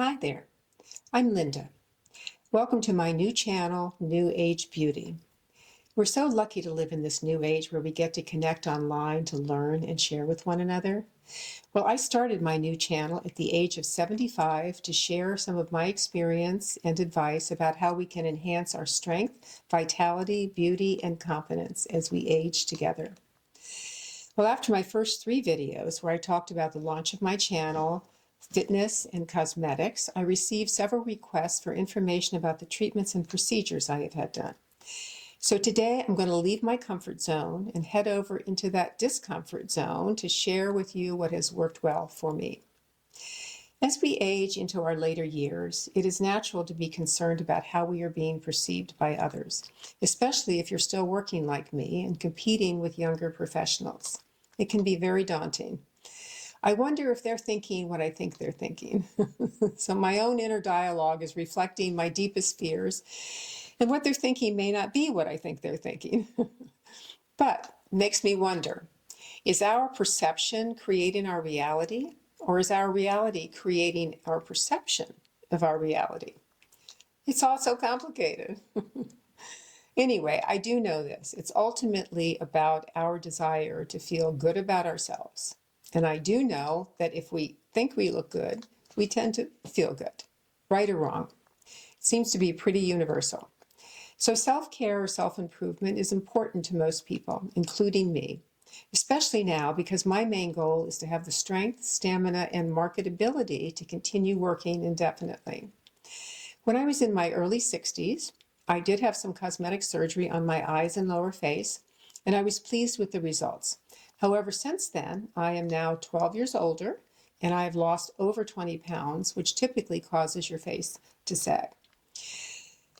Hi there, I'm Linda. Welcome to my new channel, New Age Beauty. We're so lucky to live in this new age where we get to connect online to learn and share with one another. Well, I started my new channel at the age of 75 to share some of my experience and advice about how we can enhance our strength, vitality, beauty, and confidence as we age together. Well, after my first 3 videos where I talked about the launch of my channel, fitness, and cosmetics, I received several requests for information about the treatments and procedures I have had done. So today I'm going to leave my comfort zone and head over into that discomfort zone to share with you what has worked well for me. As we age into our later years, it is natural to be concerned about how we are being perceived by others, especially if you're still working like me and competing with younger professionals. It can be very daunting. I wonder if they're thinking what I think they're thinking. So my own inner dialogue is reflecting my deepest fears, and what they're thinking may not be what I think they're thinking. But it makes me wonder, is our perception creating our reality, or is our reality creating our perception of our reality? It's all so complicated. Anyway, I do know this. It's ultimately about our desire to feel good about ourselves. And I do know that if we think we look good, we tend to feel good, right or wrong. It seems to be pretty universal. So self-care or self-improvement is important to most people, including me, especially now because my main goal is to have the strength, stamina, and marketability to continue working indefinitely. When I was in my early 60s, I did have some cosmetic surgery on my eyes and lower face, and I was pleased with the results. However, since then, I am now 12 years older, and I have lost over 20 pounds, which typically causes your face to sag.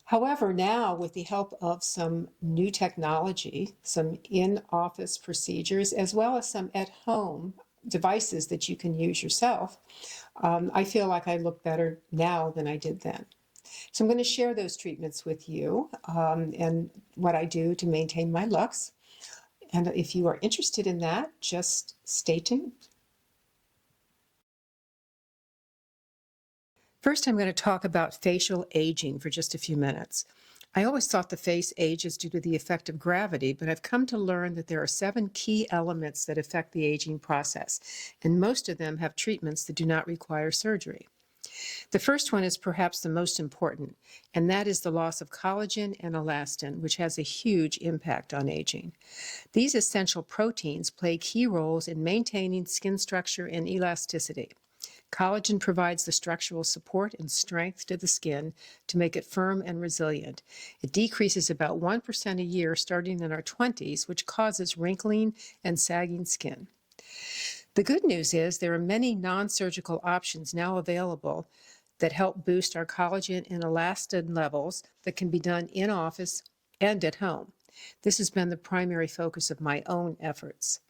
However, now with the help of some new technology, some in-office procedures, as well as some at-home devices that you can use yourself, I feel like I look better now than I did then. So I'm going to share those treatments with you and what I do to maintain my looks. And if you are interested in that, just stay tuned. First, I'm going to talk about facial aging for just a few minutes. I always thought the face ages due to the effect of gravity, but I've come to learn that there are 7 key elements that affect the aging process, and most of them have treatments that do not require surgery. The first one is perhaps the most important, and that is the loss of collagen and elastin, which has a huge impact on aging. These essential proteins play key roles in maintaining skin structure and elasticity. Collagen provides the structural support and strength to the skin to make it firm and resilient. It decreases about 1% a year starting in our 20s, which causes wrinkling and sagging skin. The good news is there are many non-surgical options now available that help boost our collagen and elastin levels that can be done in office and at home. This has been the primary focus of my own efforts.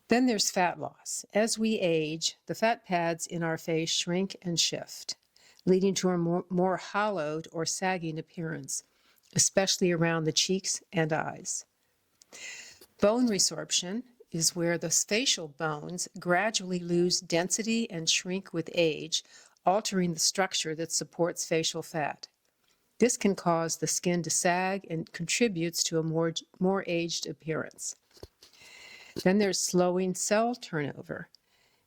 Then there's fat loss. As we age, the fat pads in our face shrink and shift, leading to a more hollowed or sagging appearance, especially around the cheeks and eyes. Bone resorption is where the facial bones gradually lose density and shrink with age, altering the structure that supports facial fat. This can cause the skin to sag and contributes to a more aged appearance. Then there's slowing cell turnover.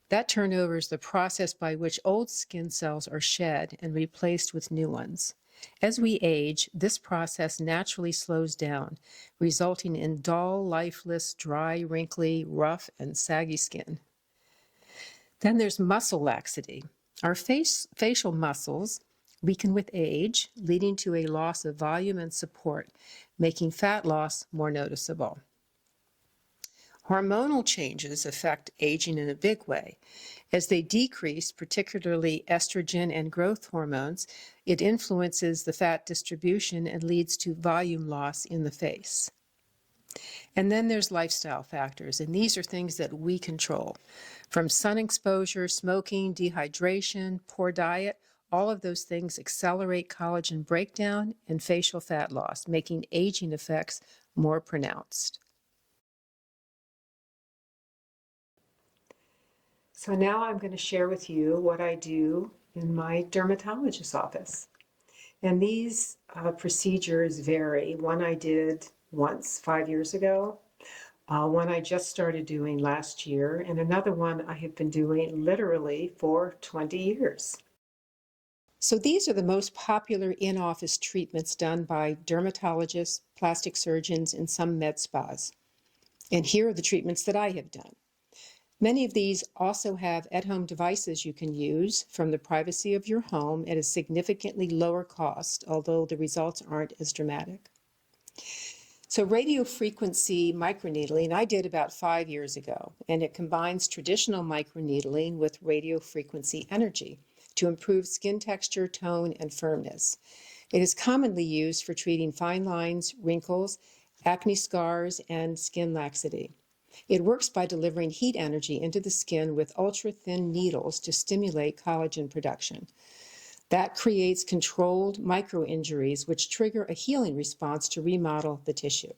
That turnover is the process by which old skin cells are shed and replaced with new ones. As we age, this process naturally slows down, resulting in dull, lifeless, dry, wrinkly, rough, and saggy skin. Then there's muscle laxity. Our facial muscles weaken with age, leading to a loss of volume and support, making fat loss more noticeable. Hormonal changes affect aging in a big way. As they decrease, particularly estrogen and growth hormones, it influences the fat distribution and leads to volume loss in the face. And then there's lifestyle factors, and these are things that we control. From sun exposure, smoking, dehydration, poor diet, all of those things accelerate collagen breakdown and facial fat loss, making aging effects more pronounced. So now I'm going to share with you what I do in my dermatologist's office. And these procedures vary. One I did once 5 years ago, one I just started doing last year, and another one I have been doing literally for 20 years. So these are the most popular in-office treatments done by dermatologists, plastic surgeons, and some med spas. And here are the treatments that I have done. Many of these also have at-home devices you can use from the privacy of your home at a significantly lower cost, although the results aren't as dramatic. So radiofrequency microneedling I did about 5 years ago, and it combines traditional microneedling with radiofrequency energy to improve skin texture, tone, and firmness. It is commonly used for treating fine lines, wrinkles, acne scars, and skin laxity. It works by delivering heat energy into the skin with ultra-thin needles to stimulate collagen production. That creates controlled micro-injuries which trigger a healing response to remodel the tissue.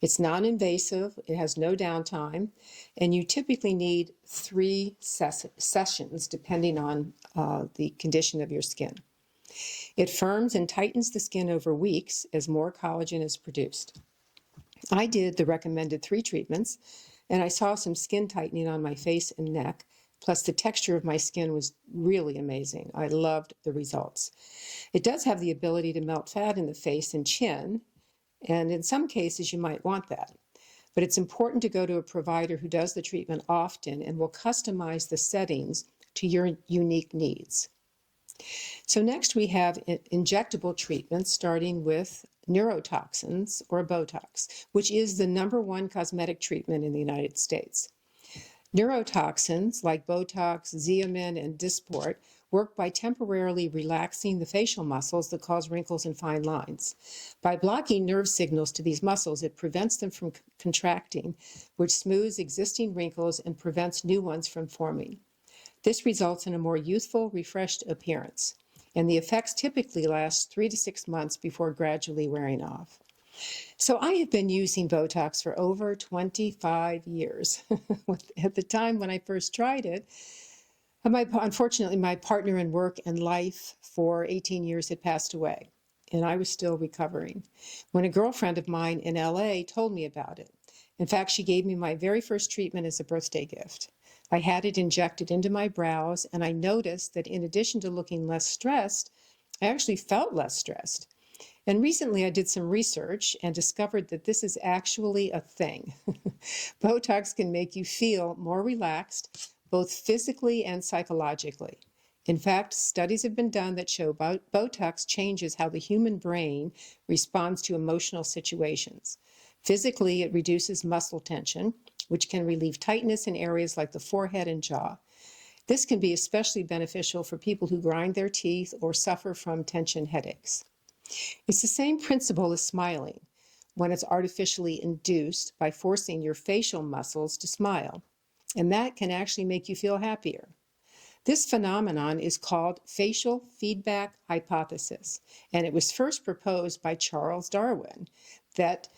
It's non-invasive, it has no downtime, and you typically need 3 sessions depending on the condition of your skin. It firms and tightens the skin over weeks as more collagen is produced. I did the recommended 3 treatments, and I saw some skin tightening on my face and neck, plus the texture of my skin was really amazing. I loved the results. It does have the ability to melt fat in the face and chin, and in some cases you might want that. But it's important to go to a provider who does the treatment often and will customize the settings to your unique needs. So next we have injectable treatments starting with neurotoxins or Botox, which is the #1 cosmetic treatment in the United States. Neurotoxins like Botox, Xeomin, and Dysport work by temporarily relaxing the facial muscles that cause wrinkles and fine lines. By blocking nerve signals to these muscles, it prevents them from contracting, which smooths existing wrinkles and prevents new ones from forming. This results in a more youthful, refreshed appearance, and the effects typically last 3 to 6 months before gradually wearing off. So I have been using Botox for over 25 years. At the time when I first tried it, unfortunately, my partner in work and life for 18 years had passed away, and I was still recovering when a girlfriend of mine in LA told me about it. In fact, she gave me my very first treatment as a birthday gift. I had it injected into my brows, and I noticed that in addition to looking less stressed, I actually felt less stressed. And recently I did some research and discovered that this is actually a thing. Botox can make you feel more relaxed, both physically and psychologically. In fact, studies have been done that show Botox changes how the human brain responds to emotional situations. Physically, it reduces muscle tension, which can relieve tightness in areas like the forehead and jaw. This can be especially beneficial for people who grind their teeth or suffer from tension headaches. It's the same principle as smiling, when it's artificially induced by forcing your facial muscles to smile, and that can actually make you feel happier. This phenomenon is called facial feedback hypothesis, and it was first proposed by Charles Darwin, that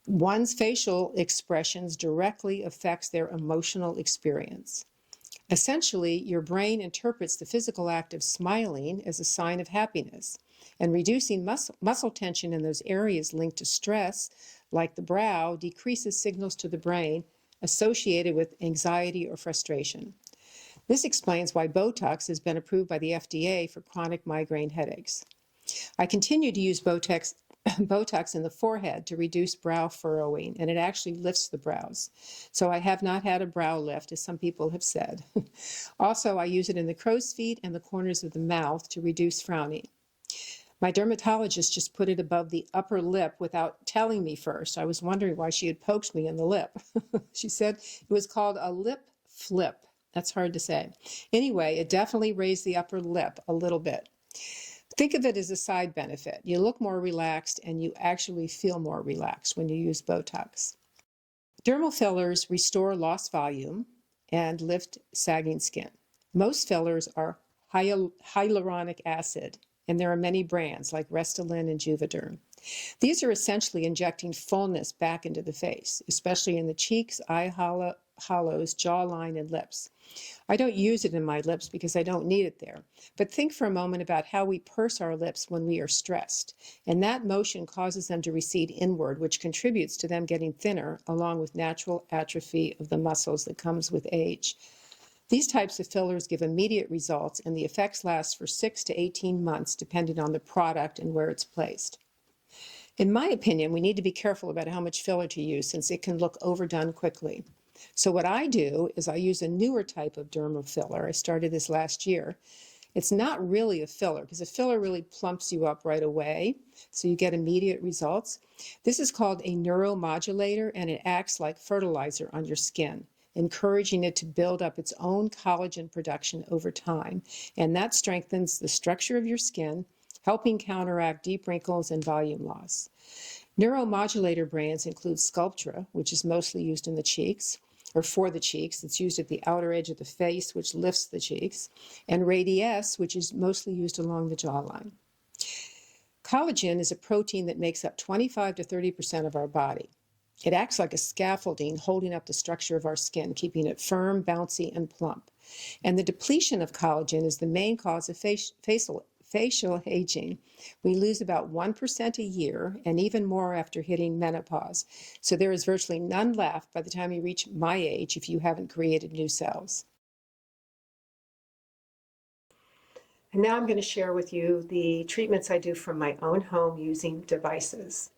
one's facial expressions directly affects their emotional experience. Essentially, your brain interprets the physical act of smiling as a sign of happiness, and reducing muscle tension in those areas linked to stress, like the brow, decreases signals to the brain associated with anxiety or frustration. This explains why Botox has been approved by the FDA for chronic migraine headaches. I continue to use Botox in the forehead to reduce brow furrowing, and it actually lifts the brows. So I have not had a brow lift, as some people have said. Also, I use it in the crow's feet and the corners of the mouth to reduce frowning. My dermatologist just put it above the upper lip without telling me first. I was wondering why she had poked me in the lip. She said it was called a lip flip. That's hard to say. Anyway, it definitely raised the upper lip a little bit. Think of it as a side benefit. You look more relaxed and you actually feel more relaxed when you use Botox. Dermal fillers restore lost volume and lift sagging skin. Most fillers are hyaluronic acid, and there are many brands like Restylane and Juvederm. These are essentially injecting fullness back into the face, especially in the cheeks, eye hollow, hollows, jawline, and lips. I don't use it in my lips because I don't need it there. But think for a moment about how we purse our lips when we are stressed. And that motion causes them to recede inward, which contributes to them getting thinner, along with natural atrophy of the muscles that comes with age. These types of fillers give immediate results, and the effects last for 6 to 18 months, depending on the product and where it's placed. In my opinion, we need to be careful about how much filler to use since it can look overdone quickly. So what I do is I use a newer type of dermal filler. I started this last year. It's not really a filler because a filler really plumps you up right away, so you get immediate results. This is called a neuromodulator, and it acts like fertilizer on your skin, encouraging it to build up its own collagen production over time. And that strengthens the structure of your skin, helping counteract deep wrinkles and volume loss. Neuromodulator brands include Sculptra, which is mostly used in the cheeks, or for the cheeks. It's used at the outer edge of the face, which lifts the cheeks, and Radiesse, which is mostly used along the jawline. Collagen is a protein that makes up 25 to 30% of our body. It acts like a scaffolding holding up the structure of our skin, keeping it firm, bouncy, and plump. And the depletion of collagen is the main cause of facial aging. We lose about 1% a year, and even more after hitting menopause. So there is virtually none left by the time you reach my age if you haven't created new cells. And now I'm going to share with you the treatments I do from my own home using devices.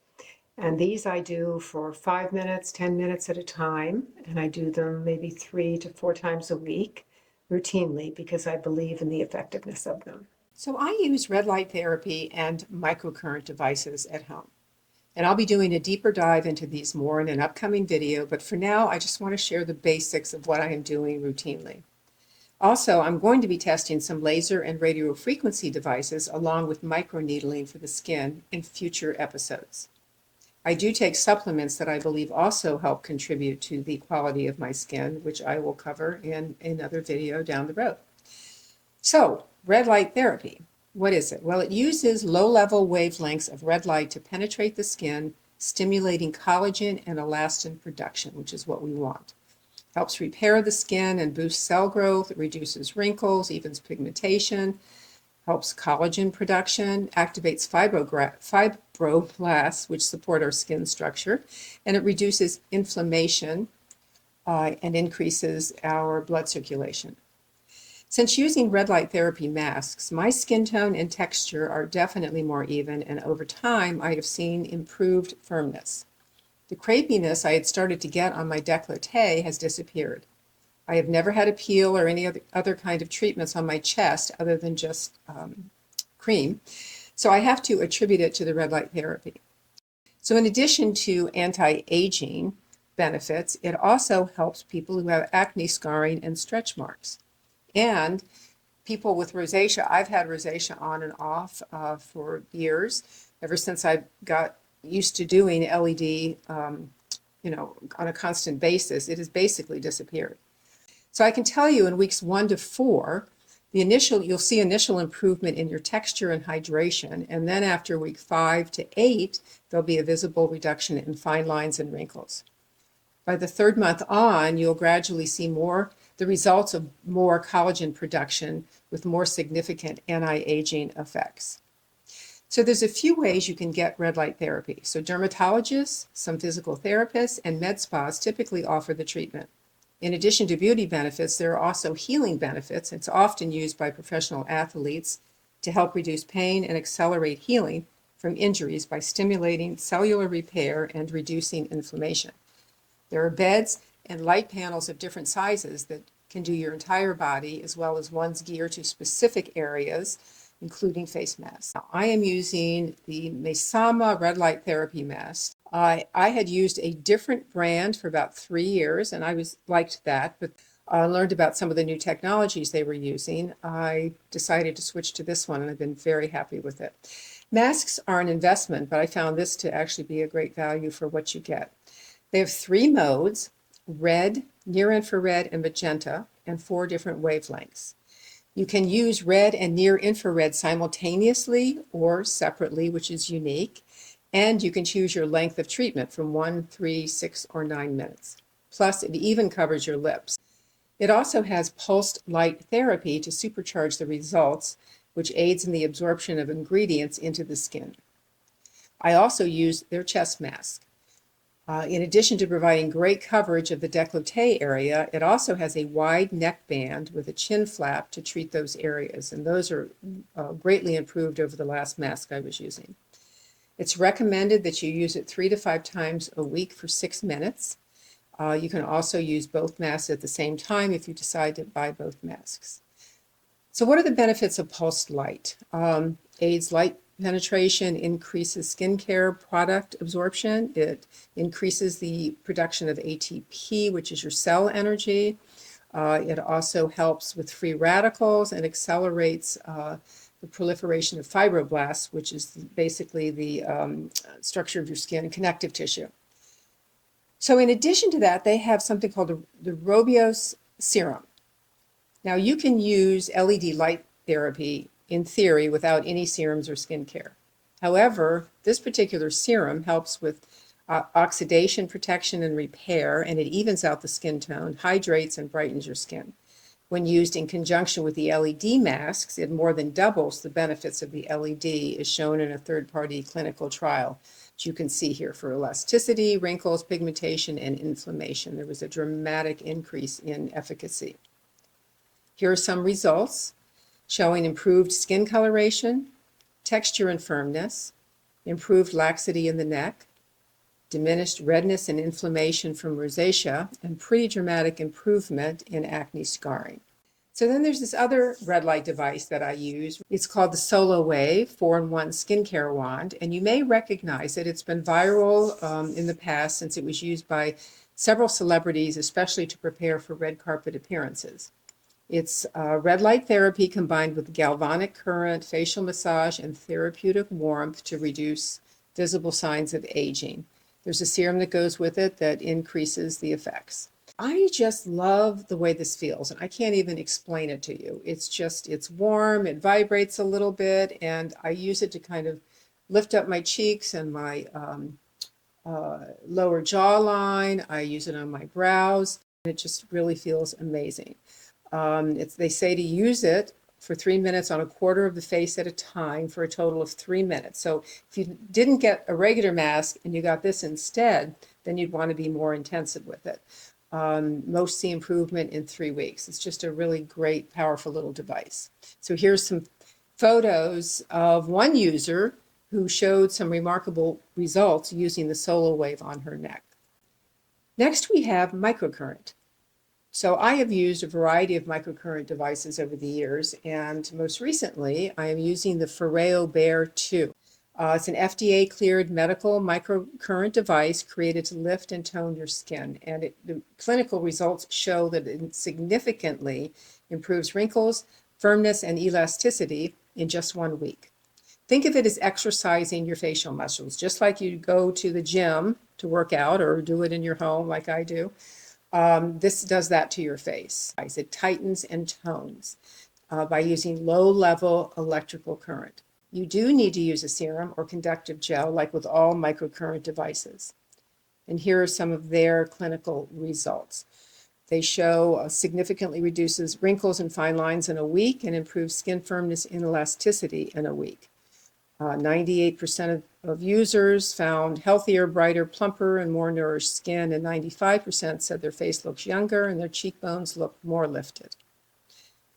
And these I do for 5 minutes, 10 minutes at a time, and I do them maybe 3 to 4 times a week routinely because I believe in the effectiveness of them. So I use red light therapy and microcurrent devices at home. And I'll be doing a deeper dive into these more in an upcoming video, but for now I just want to share the basics of what I am doing routinely. Also, I'm going to be testing some laser and radio frequency devices along with microneedling for the skin in future episodes. I do take supplements that I believe also help contribute to the quality of my skin, which I will cover in another video down the road. So, red light therapy. What is it? Well, it uses low-level wavelengths of red light to penetrate the skin, stimulating collagen and elastin production, which is what we want. Helps repair the skin and boosts cell growth. It reduces wrinkles, evens pigmentation, helps collagen production, activates fibroblasts, which support our skin structure, and it reduces inflammation and increases our blood circulation. Since using red light therapy masks, my skin tone and texture are definitely more even, and over time I have seen improved firmness. The crepiness I had started to get on my décolleté has disappeared. I have never had a peel or any other kind of treatments on my chest other than just cream, so I have to attribute it to the red light therapy. So in addition to anti-aging benefits, it also helps people who have acne scarring and stretch marks. And people with rosacea, I've had rosacea on and off for years, ever since I got used to doing LED, on a constant basis. It has basically disappeared. So I can tell you in weeks 1 to 4, you'll see initial improvement in your texture and hydration, and then after week 5 to 8, there'll be a visible reduction in fine lines and wrinkles. By the 3rd month on, you'll gradually see the results of more collagen production with more significant anti-aging effects. So there's a few ways you can get red light therapy. So dermatologists, some physical therapists, and med spas typically offer the treatment. In addition to beauty benefits, there are also healing benefits. It's often used by professional athletes to help reduce pain and accelerate healing from injuries by stimulating cellular repair and reducing inflammation. There are beds and light panels of different sizes that can do your entire body, as well as ones geared to specific areas, including face masks. Now, I am using the MAYSAMA red light therapy mask. I had used a different brand for about 3 years, and I liked that, but I learned about some of the new technologies they were using. I decided to switch to this one, and I've been very happy with it. Masks are an investment, but I found this to actually be a great value for what you get. They have 3 modes: red, near-infrared, and magenta, and 4 different wavelengths. You can use red and near-infrared simultaneously or separately, which is unique, and you can choose your length of treatment from 1, 3, 6, or 9 minutes. Plus, it even covers your lips. It also has pulsed light therapy to supercharge the results, which aids in the absorption of ingredients into the skin. I also use their chest mask. In addition to providing great coverage of the décolleté area, it also has a wide neck band with a chin flap to treat those areas, and those are greatly improved over the last mask I was using. It's recommended that you use it 3 to 5 times a week for 6 minutes. You can also use both masks at the same time if you decide to buy both masks. So what are the benefits of pulsed light? Aids light penetration, increases skincare product absorption. It increases the production of ATP, which is your cell energy. It also helps with free radicals and accelerates the proliferation of fibroblasts, which is basically the structure of your skin and connective tissue. So in addition to that, they have something called the Rooibos Serum. Now you can use LED light therapy in theory without any serums or skincare. However, this particular serum helps with oxidation protection and repair, and it evens out the skin tone, hydrates and brightens your skin. When used in conjunction with the LED masks, it more than doubles the benefits of the LED, as shown in a third-party clinical trial, which you can see here for elasticity, wrinkles, pigmentation, and inflammation. There was a dramatic increase in efficacy. Here are some results showing improved skin coloration, texture and firmness, improved laxity in the neck, diminished redness and inflammation from rosacea, and pretty dramatic improvement in acne scarring. So then there's this other red light device that I use. It's called the Solawave 4-in-1 skincare wand, and you may recognize it. It's been viral in the past since it was used by several celebrities, especially to prepare for red carpet appearances. It's red light therapy combined with galvanic current, facial massage, and therapeutic warmth to reduce visible signs of aging. There's a serum that goes with it that increases the effects. I just love the way this feels, and I can't even explain it to you. It's warm, it vibrates a little bit, and I use it to kind of lift up my cheeks and my lower jawline. I use it on my brows, and it just really feels amazing. They say to use it for 3 minutes on a quarter of the face at a time for a total of 3 minutes. So if you didn't get a regular mask and you got this instead, then you'd want to be more intensive with it. Most see improvement in 3 weeks. It's just a really great, powerful little device. So here's some photos of one user who showed some remarkable results using the Solawave on her neck. Next, we have microcurrent. So I have used a variety of microcurrent devices over the years, and most recently I am using the FOREO Bear 2. It's an FDA-cleared medical microcurrent device created to lift and tone your skin, and the clinical results show that it significantly improves wrinkles, firmness, and elasticity in just 1 week. Think of it as exercising your facial muscles, just like you go to the gym to work out or do it in your home like I do. This does that to your face. It tightens and tones by using low-level electrical current. You do need to use a serum or conductive gel like with all microcurrent devices. And here are some of their clinical results. They show significantly reduces wrinkles and fine lines in a week and improves skin firmness and elasticity in a week. 98% of users found healthier, brighter, plumper, and more nourished skin, and 95% said their face looks younger and their cheekbones look more lifted.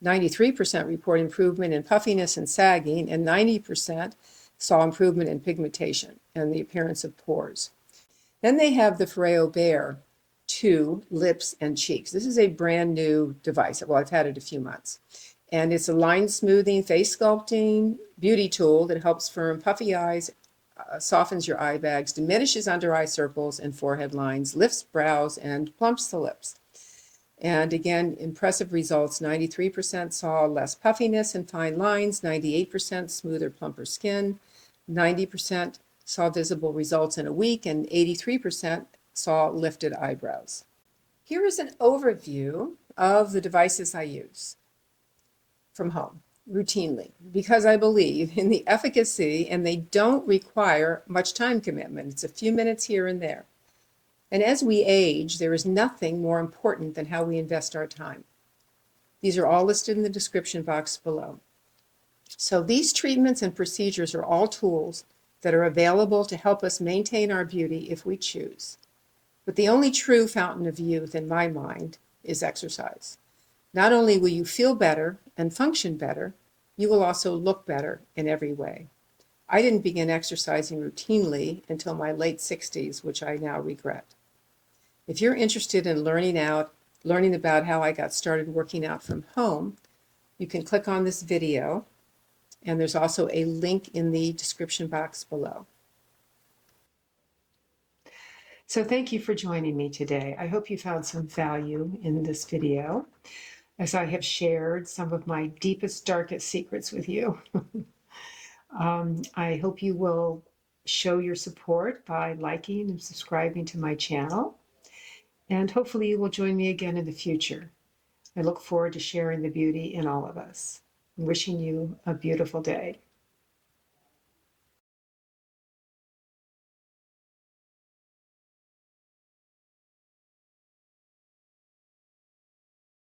93% report improvement in puffiness and sagging, and 90% saw improvement in pigmentation and the appearance of pores. Then they have the FOREO Bear 2 lips and cheeks. This is a brand new device. Well, I've had it a few months. And it's a line smoothing, face sculpting beauty tool that helps firm puffy eyes, softens your eye bags, diminishes under eye circles and forehead lines, lifts brows, and plumps the lips. And again, impressive results. 93% saw less puffiness and fine lines, 98% smoother, plumper skin, 90% saw visible results in a week, and 83% saw lifted eyebrows. Here is an overview of the devices I use from home routinely because I believe in the efficacy and they don't require much time commitment. It's a few minutes here and there. And as we age, there is nothing more important than how we invest our time. These are all listed in the description box below. So these treatments and procedures are all tools that are available to help us maintain our beauty if we choose. But the only true fountain of youth, in my mind, is exercise. Not only will you feel better and function better, you will also look better in every way. I didn't begin exercising routinely until my late 60s, which I now regret. If you're interested in learning about how I got started working out from home, you can click on this video, and there's also a link in the description box below. So thank you for joining me today. I hope you found some value in this video, as I have shared some of my deepest, darkest secrets with you. I hope you will show your support by liking and subscribing to my channel, and hopefully you will join me again in the future. I look forward to sharing the beauty in all of us. I'm wishing you a beautiful day.